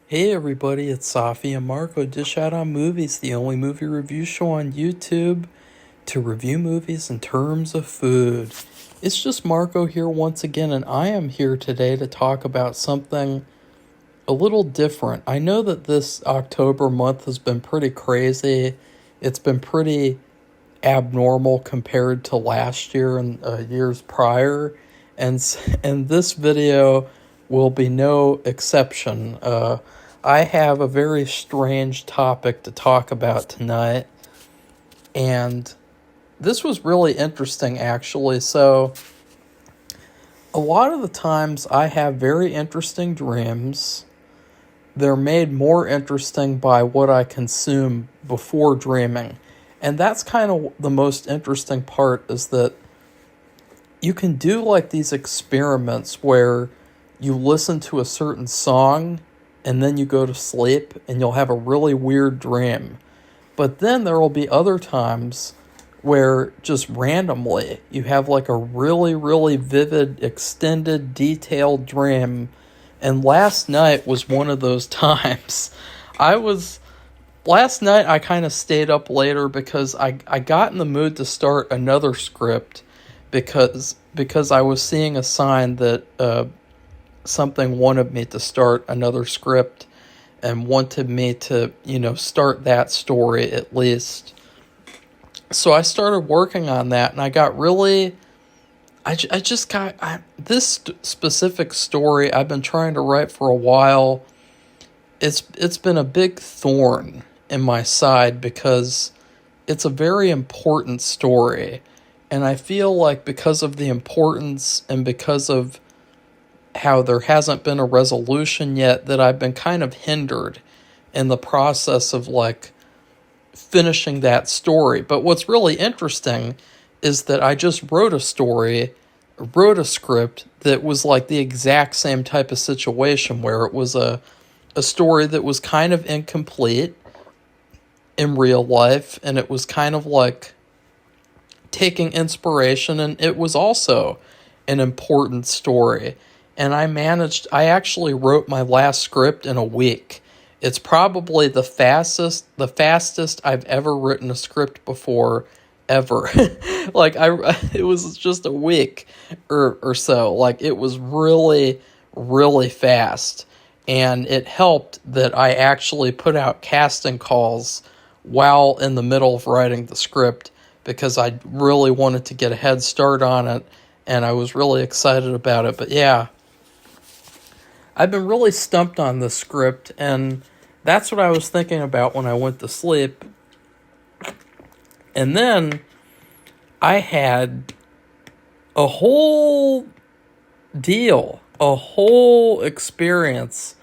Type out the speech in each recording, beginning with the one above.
Hey everybody, it's Safi and Marco. Dish Out on Movies, the only movie review show on YouTube to review movies in terms of food. It's just Marco here once again, and I am here today to talk about something a little different. I know that this October month has been pretty crazy. It's been pretty abnormal compared to last year and years prior, and this video will be no exception. I have a very strange topic to talk about tonight, and this was really interesting actually. So, a lot of the times I have very interesting dreams. They're made more interesting by what I consume before dreaming. And that's kind of the most interesting part, is that you can do like these experiments where you listen to a certain song and then you go to sleep and you'll have a really weird dream. But then there will be other times where just randomly you have like a really, really vivid, extended, detailed dream. And last night was one of those times. I was Last night I kind of stayed up later because I got in the mood to start another script because I was seeing a sign that something wanted me to start another script and wanted me to, start that story at least. So I started working on that, and I got really, I just got, this specific story I've been trying to write for a while. It's been a big thorn in my side because it's a very important story. And I feel like because of the importance and because of how there hasn't been a resolution yet, that I've been kind of hindered in the process of like finishing that story. But what's really interesting is that I just wrote a script that was like the exact same type of situation where it was a story that was kind of incomplete in real life, and it was kind of like taking inspiration, and it was also an important story. And I actually wrote my last script in a week. It's probably the fastest I've ever written a script before, ever. It was just a week or so. Like, it was really, really fast. And it helped that I actually put out casting calls while in the middle of writing the script, because I really wanted to get a head start on it, and I was really excited about it. But yeah, I've been really stumped on this script, and that's what I was thinking about when I went to sleep. And then I had a whole a whole experience.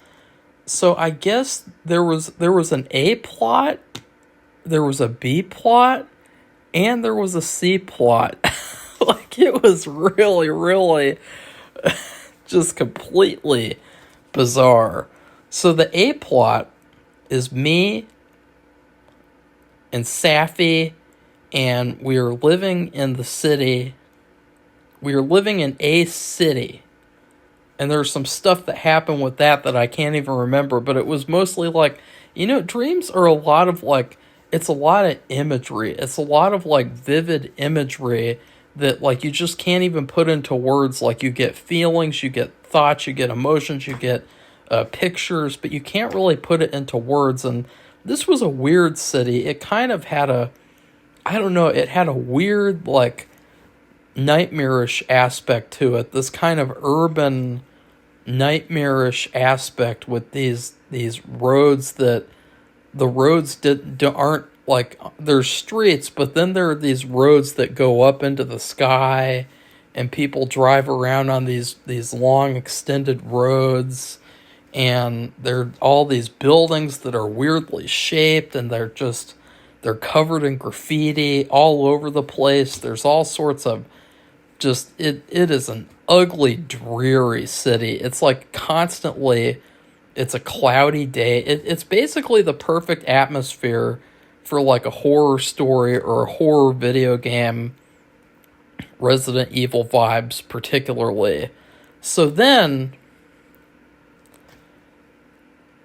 So I guess there was an A plot, there was a B plot, and there was a C plot. Like, it was really, really just completely bizarre. So the A plot is me and Safi, and we are living in the city. We are living in a city. And there's some stuff that happened with that I can't even remember, but it was mostly like, dreams are a lot of like, it's a lot of imagery. It's a lot of like vivid imagery that like you just can't even put into words. Like, you get feelings, you get thoughts, you get emotions, you get pictures, but you can't really put it into words. And this was a weird city. It kind of had I don't know, it had a weird like nightmarish aspect to it. This kind of urban nightmarish aspect with these roads that the roads aren't like, there's streets, but then there are these roads that go up into the sky, and people drive around on these long extended roads, and there are all these buildings that are weirdly shaped, and they're covered in graffiti all over the place. There's all sorts of it is an ugly, dreary city. It's like constantly, it's a cloudy day. It's basically the perfect atmosphere for like a horror story or a horror video game, Resident Evil vibes particularly. So then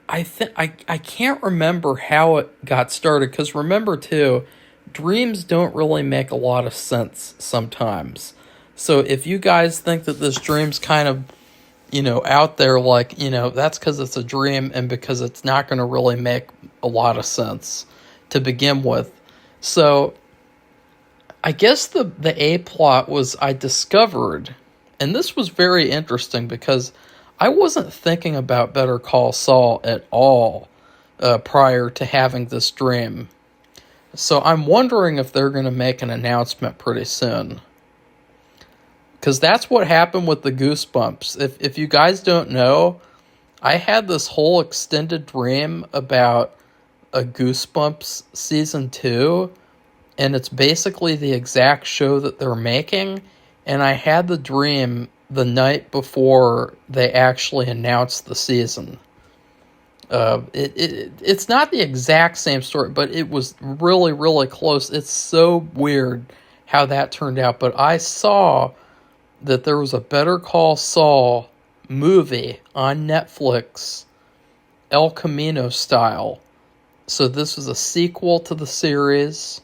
I can't remember how it got started, because remember too, dreams don't really make a lot of sense sometimes. So if you guys think that this dream's kind of, out there, like, that's because it's a dream and because it's not going to really make a lot of sense to begin with. So I guess the A plot was, I discovered, and this was very interesting because I wasn't thinking about Better Call Saul at all prior to having this dream. So I'm wondering if they're going to make an announcement pretty soon. Because that's what happened with the Goosebumps. If you guys don't know, I had this whole extended dream about a Goosebumps season 2, and it's basically the exact show that they're making, and I had the dream the night before they actually announced the season. It's not the exact same story, but it was really, really close. It's so weird how that turned out, but I saw that there was a Better Call Saul movie on Netflix, El Camino style. So this was a sequel to the series,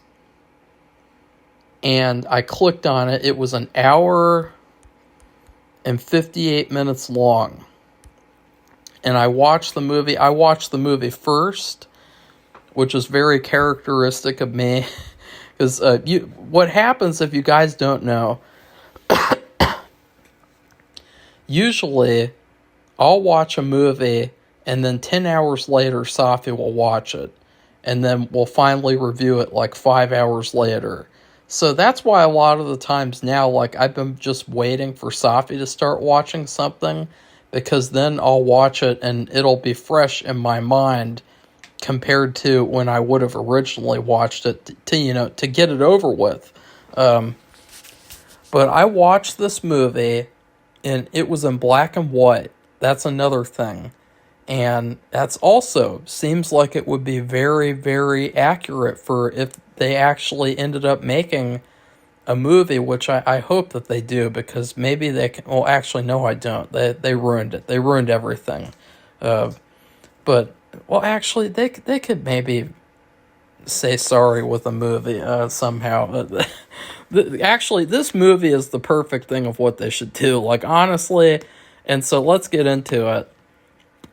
and I clicked on it. It was an hour and 58 minutes long. And I watched the movie. I watched the movie first, which is very characteristic of me. Because what happens, if you guys don't know, usually I'll watch a movie and then 10 hours later Safi will watch it. And then we'll finally review it like 5 hours later. So that's why a lot of the times now, like, I've been just waiting for Safi to start watching something, because then I'll watch it and it'll be fresh in my mind compared to when I would have originally watched it to get it over with. But I watched this movie and it was in black and white. That's another thing. And that's also seems like it would be very, very accurate for if they actually ended up making a movie, which I hope that they do, because maybe they can. Well, actually, no, I don't. They ruined it. They ruined everything. But, well, actually, they could maybe say sorry with a movie somehow. Actually, this movie is the perfect thing of what they should do. Like, honestly, and so let's get into it.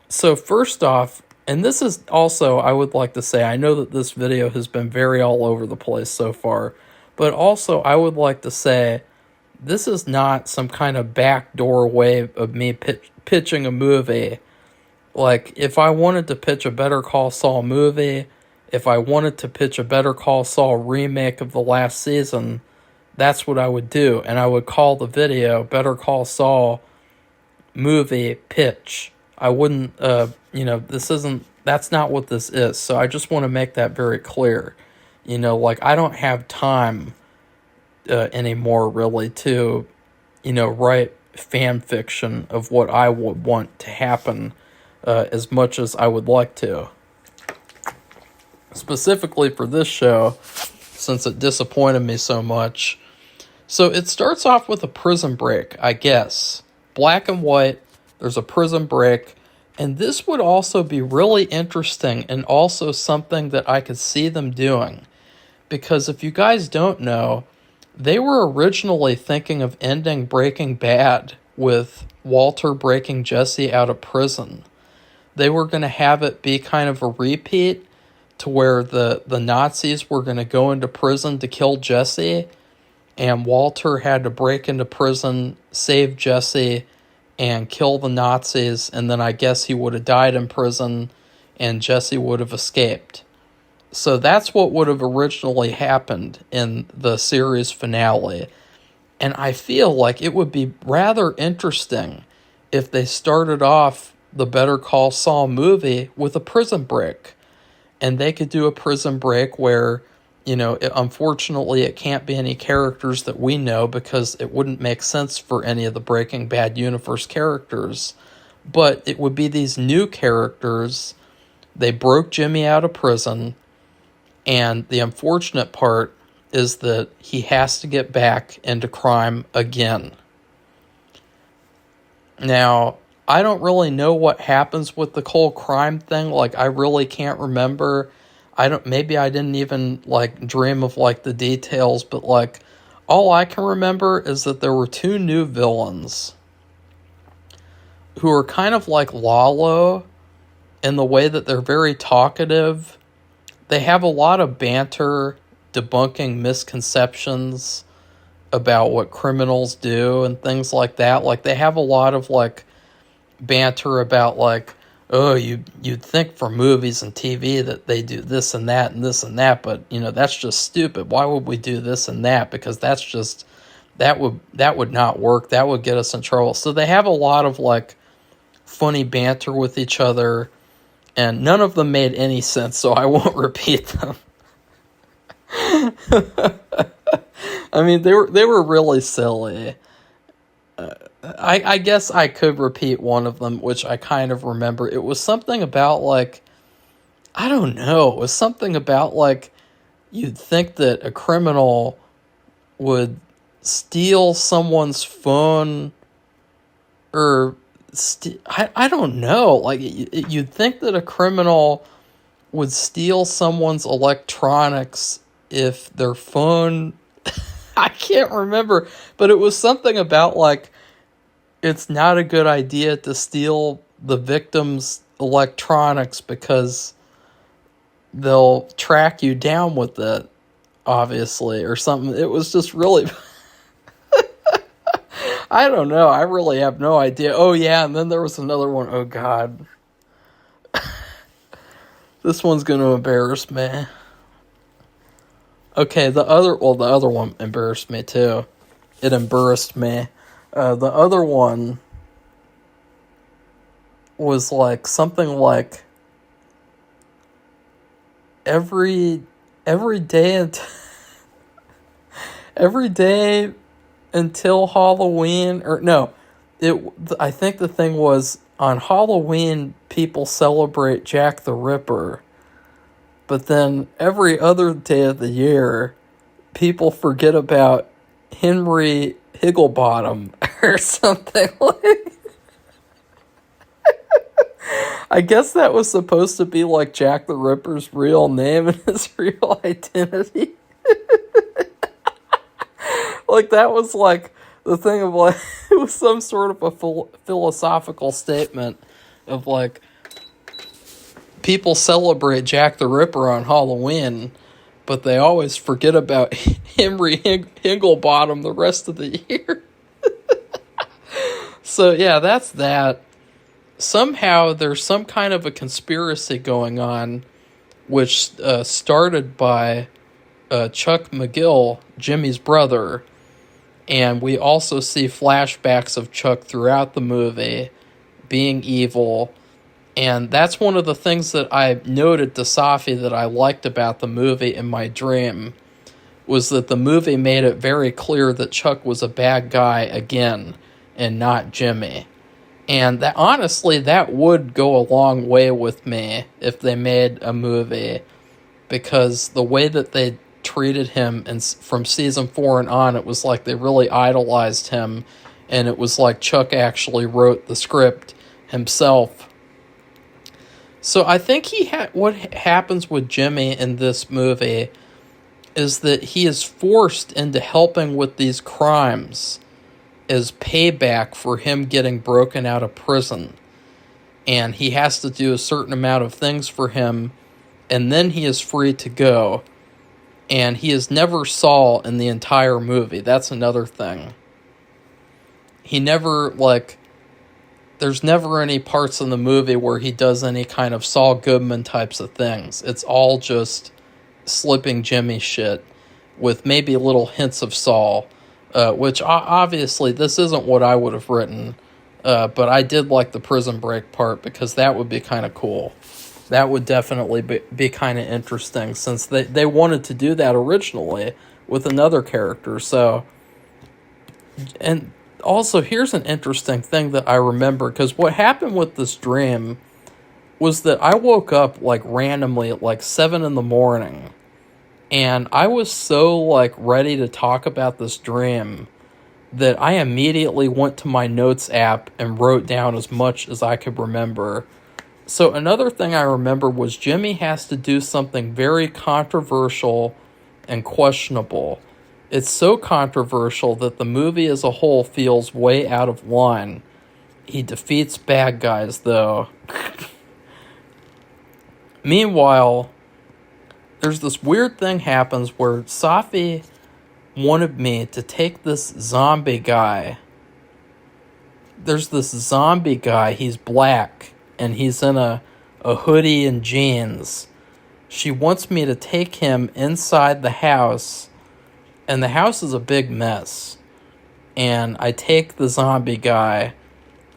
So first off, and this is also, I would like to say, I know that this video has been very all over the place so far, but also I would like to say this is not some kind of backdoor way of me pitching a movie. Like, if I wanted to pitch a Better Call Saul movie, if I wanted to pitch a Better Call Saul remake of the last season, that's what I would do. And I would call the video Better Call Saul movie pitch. I wouldn't, that's not what this is. So I just want to make that very clear. Like, I don't have time anymore, really, to, write fan fiction of what I would want to happen as much as I would like to. Specifically for this show, since it disappointed me so much. So it starts off with a prison break, I guess. Black and white. There's a prison break, and this would also be really interesting and also something that I could see them doing. Because if you guys don't know, they were originally thinking of ending Breaking Bad with Walter breaking Jesse out of prison. They were going to have it be kind of a repeat to where the Nazis were going to go into prison to kill Jesse, and Walter had to break into prison, save Jesse, and kill the Nazis, and then I guess he would have died in prison, and Jesse would have escaped. So that's what would have originally happened in the series finale. And I feel like it would be rather interesting if they started off the Better Call Saul movie with a prison break. And they could do a prison break where, unfortunately it can't be any characters that we know, because it wouldn't make sense for any of the Breaking Bad universe characters. But it would be these new characters. They broke Jimmy out of prison, and the unfortunate part is that he has to get back into crime again. Now, I don't really know what happens with the whole crime thing. Like, I really can't remember. Maybe I didn't even, like, dream of, like, the details, but, like, all I can remember is that there were two new villains who are kind of like Lalo in the way that they're very talkative. They have a lot of banter debunking misconceptions about what criminals do and things like that. Like, they have a lot of, like, banter about, like, oh, you'd think for movies and TV that they do this and that and this and that, but, that's just stupid. Why would we do this and that? Because that's just, that would not work. That would get us in trouble. So they have a lot of, like, funny banter with each other, and none of them made any sense, so I won't repeat them. I mean, they were really silly. I guess I could repeat one of them, which I kind of remember. It was something about, like, I don't know. It was something about, like, you'd think that a criminal would steal someone's phone, or I don't know. Like, you'd think that a criminal would steal someone's electronics if their phone... I can't remember, but it was something about, like, it's not a good idea to steal the victim's electronics because they'll track you down with it, obviously, or something. It was just really... I don't know. I really have no idea. Oh, yeah, and then there was another one. Oh, God. This one's going to embarrass me. Okay, the other one embarrassed me, too. It embarrassed me. The other one was, like, something like every day every day until Halloween, or no, I think the thing was, on Halloween people celebrate Jack the Ripper, but then every other day of the year people forget about Henry Higglebottom or something like. I guess that was supposed to be like Jack the Ripper's real name and his real identity. Like, that was like the thing of, like, it was some sort of a philosophical statement of, like, people celebrate Jack the Ripper on Halloween, but they always forget about Henry Higglebottom the rest of the year. So, yeah, that's that. Somehow there's some kind of a conspiracy going on, which started by Chuck McGill, Jimmy's brother, and we also see flashbacks of Chuck throughout the movie being evil, and that's one of the things that I noted to Safi that I liked about the movie in my dream, was that the movie made it very clear that Chuck was a bad guy again, and not Jimmy. And that, honestly, that would go a long way with me if they made a movie, because the way that they treated him, and from season 4 and on, it was like they really idolized him, and it was like Chuck actually wrote the script himself. So I think what happens with Jimmy in this movie is that he is forced into helping with these crimes as payback for him getting broken out of prison. And he has to do a certain amount of things for him, and then he is free to go. And he is never Saul in the entire movie. That's another thing. He never, like, there's never any parts in the movie where he does any kind of Saul Goodman types of things. It's all just slipping Jimmy shit with maybe little hints of Saul, which obviously this isn't what I would have written, but I did like the prison break part because that would be kind of cool. That would definitely be kind of interesting, since they wanted to do that originally with another character. So, and also, here's an interesting thing that I remember, because what happened with this dream was that I woke up, like, randomly at, like, 7 in the morning, and I was so, like, ready to talk about this dream that I immediately went to my notes app and wrote down as much as I could remember. So another thing I remember was Jimmy has to do something very controversial and questionable. It's so controversial that the movie as a whole feels way out of line. He defeats bad guys, though. Meanwhile, there's this weird thing happens where Safi wanted me to take this zombie guy. There's this zombie guy, he's black, and he's in a hoodie and jeans. She wants me to take him inside the house, and the house is a big mess. And I take the zombie guy,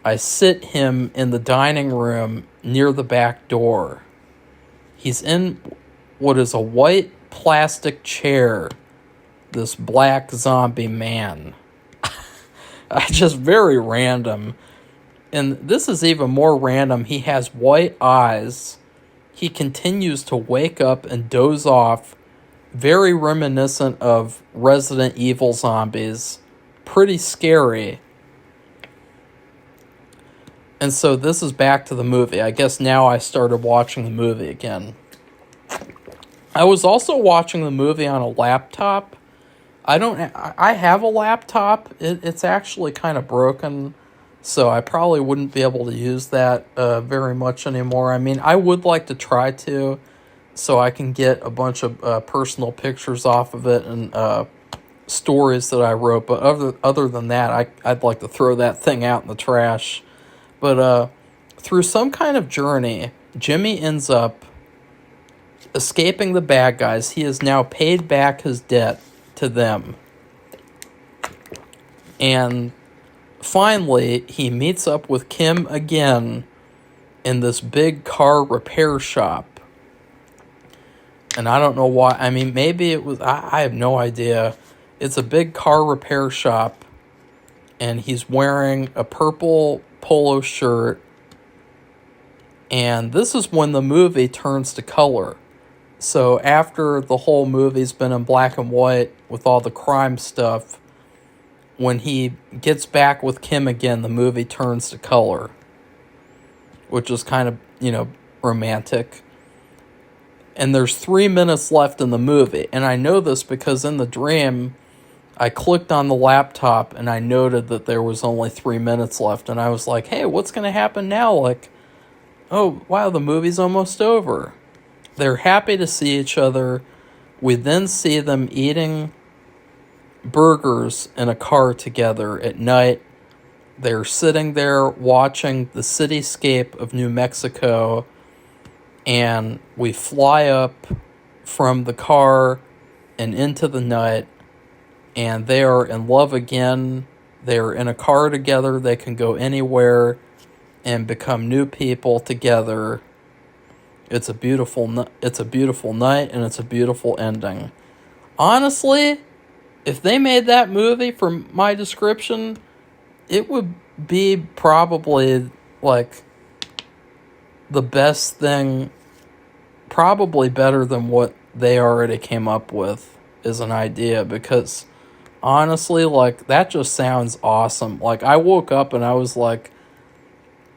I sit him in the dining room near the back door. He's in what is a white plastic chair, this black zombie man. Just very random. And this is even more random. He has white eyes. He continues to wake up and doze off. Very reminiscent of Resident Evil zombies. Pretty scary. And so this is back to the movie. I guess now I started watching the movie again. I was also watching the movie on a laptop. I have a laptop. It's actually kind of broken, so I probably wouldn't be able to use that very much anymore. I mean, I would like to try to, so I can get a bunch of personal pictures off of it and stories that I wrote. But other than that, I'd like to throw that thing out in the trash. But through some kind of journey, Jimmy ends up escaping the bad guys. He has now paid back his debt to them. And finally, he meets up with Kim again in this big car repair shop. And I don't know why. I mean, maybe it was... I have no idea. It's a big car repair shop. And he's wearing a purple polo shirt. And this is when the movie turns to color. So after the whole movie's been in black and white with all the crime stuff, when he gets back with Kim again, the movie turns to color, which is kind of, romantic. And there's 3 minutes left in the movie. And I know this because in the dream, I clicked on the laptop and I noted that there was only 3 minutes left. And I was like, hey, what's going to happen now? Like, oh, wow, the movie's almost over. They're happy to see each other. We then see them eating burgers in a car together at night. They're sitting there watching the cityscape of New Mexico. And we fly up from the car and into the night. And they are in love again. They're in a car together. They can go anywhere and become new people together. It's a beautiful night, and it's a beautiful ending. Honestly, if they made that movie from my description, it would be probably like the best thing, probably better than what they already came up with as an idea, because honestly, like, that just sounds awesome. Like, I woke up and I was like,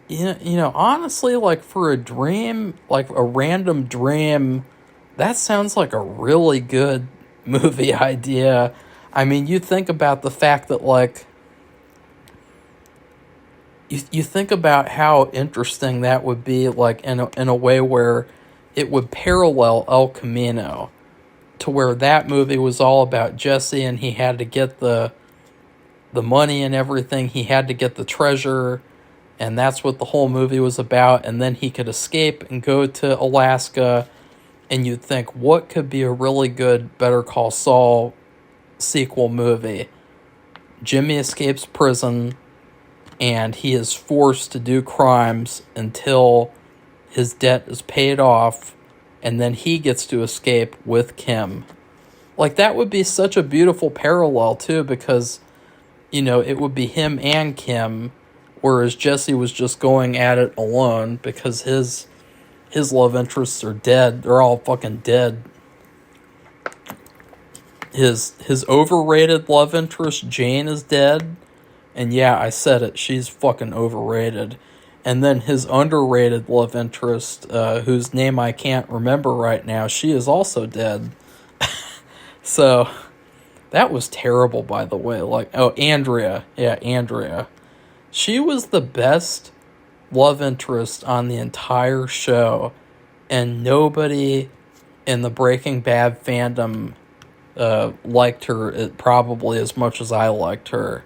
honestly, like, for a dream, like a random dream, that sounds like a really good movie idea. I mean, you think about the fact that, like, you think about how interesting that would be, like, in a way where it would parallel El Camino, to where that movie was all about Jesse and he had to get the money and everything. He had to get the treasure, and that's what the whole movie was about. And then he could escape and go to Alaska, and you'd think, what could be a really good Better Call Saul sequel movie? Jimmy escapes prison, and he is forced to do crimes until his debt is paid off, and then he gets to escape with Kim. Like, that would be such a beautiful parallel, too, because, it would be him and Kim, whereas Jesse was just going at it alone because his love interests are dead. They're all fucking dead. his overrated love interest Jane is dead, and yeah, I said it, she's fucking overrated. And then his underrated love interest, whose name I can't remember right now, she is also dead. So that was terrible, by the way. Like, oh, Andrea. Yeah, Andrea. She was the best love interest on the entire show, and nobody in the Breaking Bad fandom liked her probably as much as I liked her.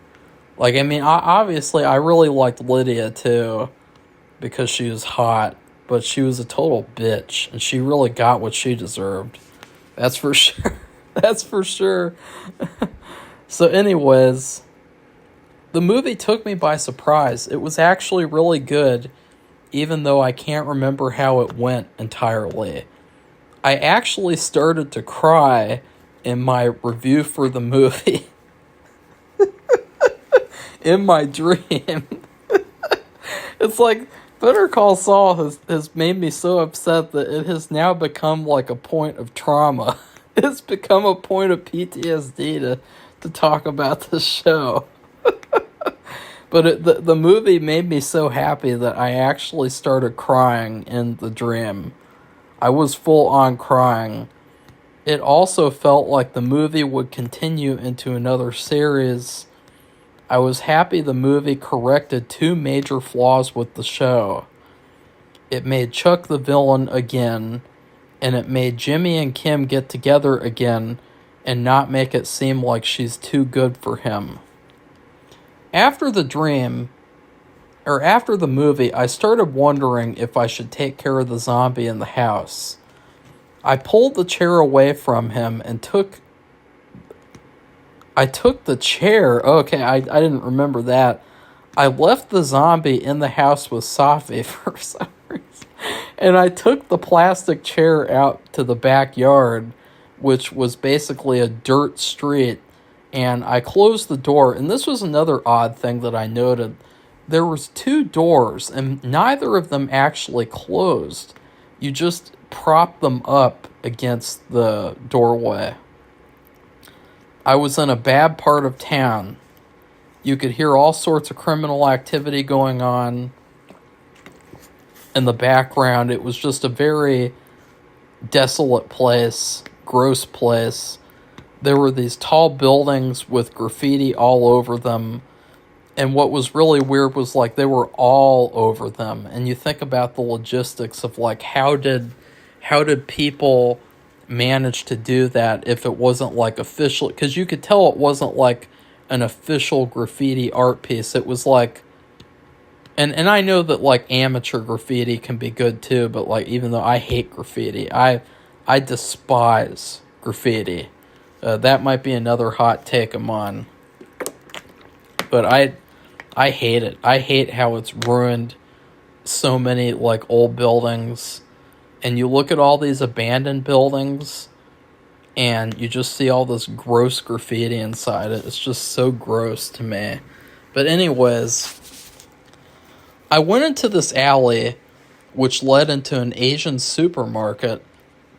Like, I mean, obviously, I really liked Lydia, too, because she was hot, but she was a total bitch, and she really got what she deserved. That's for sure. That's for sure. So anyways, the movie took me by surprise. It was actually really good, even though I can't remember how it went entirely. I actually started to cry in my review for the movie. In my dream. It's like Better Call Saul has made me so upset that it has now become like a point of trauma. It's become a point of PTSD to talk about this show. But the movie made me so happy that I actually started crying in the dream. I was full on crying. It also felt like the movie would continue into another series. I was happy the movie corrected two major flaws with the show. It made Chuck the villain again, and it made Jimmy and Kim get together again and not make it seem like she's too good for him. After the movie, I started wondering if I should take care of the zombie in the house. I pulled the chair away from him and took the chair. Okay, I didn't remember that. I left the zombie in the house with Safi for some reason. And I took the plastic chair out to the backyard, which was basically a dirt street, and I closed the door. And this was another odd thing that I noted. There was two doors, and neither of them actually closed. You just propped them up against the doorway. I was in a bad part of town. You could hear all sorts of criminal activity going on in the background. It was just a very desolate place, gross place. There were these tall buildings with graffiti all over them. And what was really weird was, like, they were all over them. And you think about the logistics of, like, how did people manage to do that if it wasn't, like, official? Because you could tell it wasn't, like, an official graffiti art piece. It was, like... And I know that, like, amateur graffiti can be good, too. But, like, even though I hate graffiti, I despise graffiti. That might be another hot take of mine. But I hate it. I hate how it's ruined so many, like, old buildings. And you look at all these abandoned buildings, and you just see all this gross graffiti inside it. It's just so gross to me. But anyways, I went into this alley, which led into an Asian supermarket.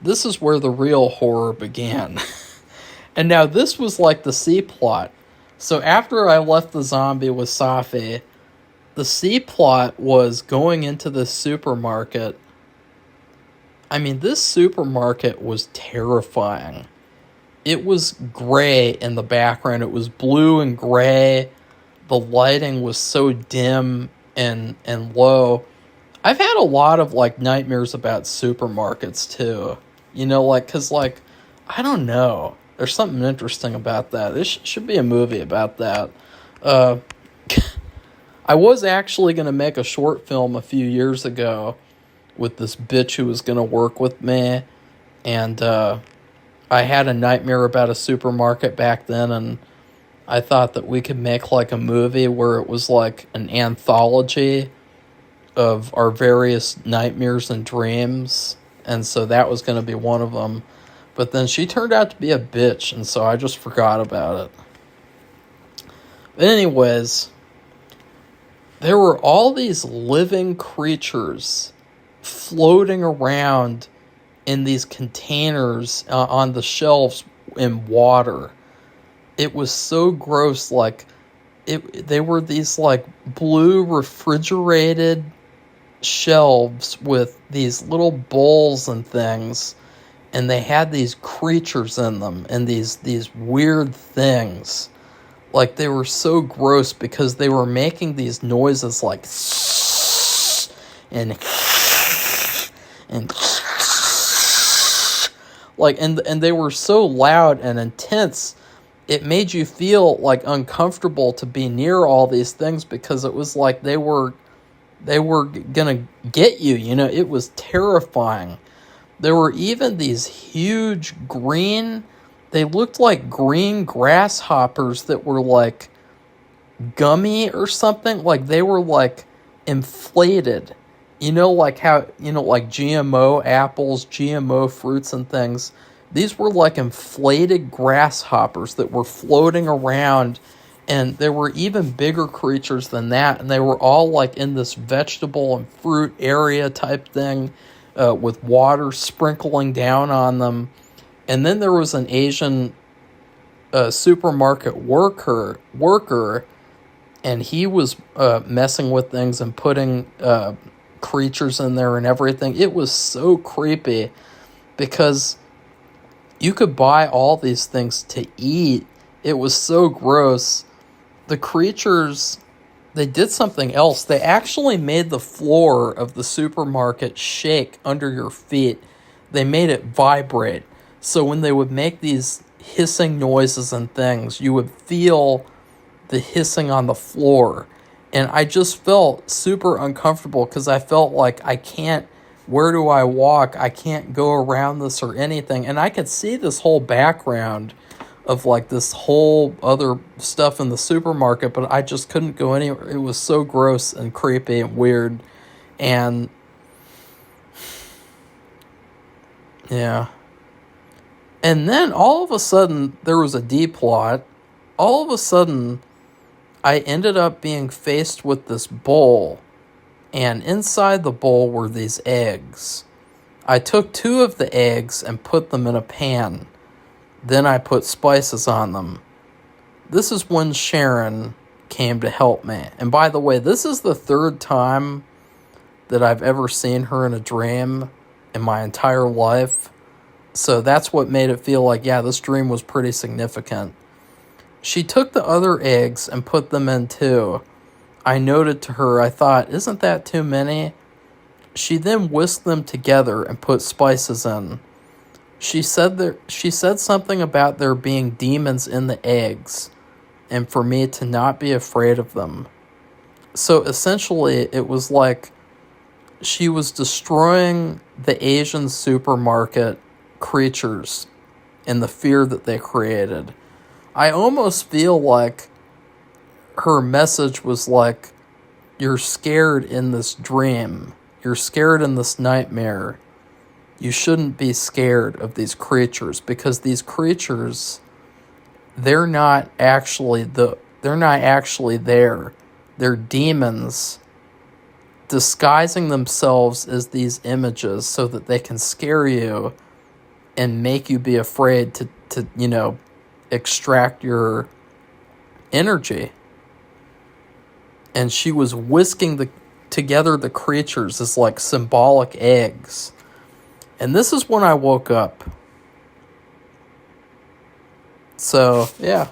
This is where the real horror began. And now this was like the C plot. So after I left the zombie with Safi, the C plot was going into this supermarket. I mean, this supermarket was terrifying. It was gray in the background. It was blue and gray. The lighting was so dim and low. I've had a lot of, like, nightmares about supermarkets, too. You know, like, because, like, I don't know. There's something interesting about that. This should be a movie about that. I was actually going to make a short film a few years ago with this bitch who was going to work with me. And I had a nightmare about a supermarket back then, and I thought that we could make, like, a movie where it was, like, an anthology of our various nightmares and dreams. And so that was going to be one of them. But then she turned out to be a bitch, and so I just forgot about it. But anyways, there were all these living creatures floating around in these containers on the shelves in water. It was so gross. Like, they were these like blue refrigerated shelves with these little bowls and things, and they had these creatures in them and these weird things. Like, they were so gross because they were making these noises like and like, and they were so loud and intense, it made you feel like uncomfortable to be near all these things, because it was like they were gonna get you, you know. It was terrifying. There were even these huge green, they looked like green grasshoppers that were like gummy or something. Like, they were like inflated. You know, like how, you know, like GMO apples, GMO fruits and things. These were like inflated grasshoppers that were floating around, and there were even bigger creatures than that, and they were all like in this vegetable and fruit area type thing, with water sprinkling down on them. And then there was an Asian supermarket worker, and he was messing with things and putting creatures in there and everything. It was so creepy because you could buy all these things to eat. It was so gross. The creatures, they did something else. They actually made the floor of the supermarket shake under your feet. They made it vibrate. So when they would make these hissing noises and things, you would feel the hissing on the floor. And I just felt super uncomfortable because I felt like where do I walk? I can't go around this or anything. And I could see this whole background of like this whole other stuff in the supermarket, but I just couldn't go anywhere. It was so gross and creepy and weird. And yeah. And then all of a sudden there was a D plot. All of a sudden I ended up being faced with this bowl, and inside the bowl were these eggs. I took 2 of the eggs and put them in a pan. Then I put spices on them. This is when Sharon came to help me. And by the way, this is the 3rd time that I've ever seen her in a dream in my entire life. So that's what made it feel like, yeah, this dream was pretty significant. She took the other eggs and put them in too. I noted to her, I thought, isn't that too many? She then whisked them together and put spices in. She said something about there being demons in the eggs, and for me to not be afraid of them. So essentially, it was like she was destroying the Asian supermarket creatures and the fear that they created. I almost feel like her message was like, you're scared in this dream. You're scared in this nightmare. You shouldn't be scared of these creatures, because these creatures, they're not actually there. They're demons disguising themselves as these images so that they can scare you and make you be afraid to extract your energy. And she was whisking together the creatures as like symbolic eggs. And this is when I woke up. So, yeah.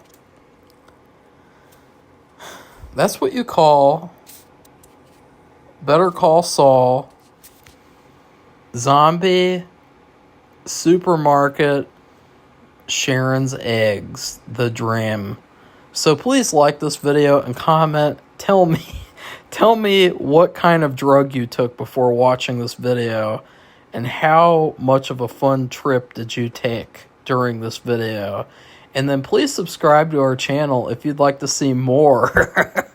That's what you call Better Call Saul, zombie, supermarket, Sharon's eggs, the dream. So please like this video and comment. Tell me what kind of drug you took before watching this video, and how much of a fun trip did you take during this video. And then please subscribe to our channel if you'd like to see more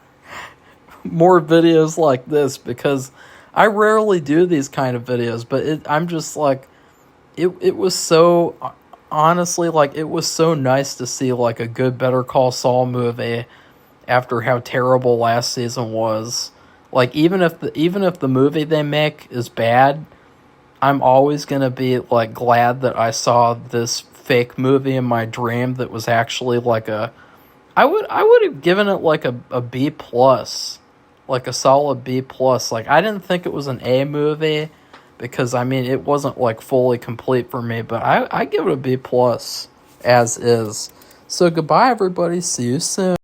more videos like this, because I rarely do these kind of videos, but I'm just like, it was so, honestly, like, it was so nice to see like a good Better Call Saul movie after how terrible last season was. Like, even if the movie they make is bad, I'm always gonna be like glad that I saw this fake movie in my dream that was actually like a I would have given it like a B plus, like a solid B plus. Like I didn't think it was an A movie because I mean it wasn't like fully complete for me, but I give it a B plus as is. So goodbye everybody, see you soon.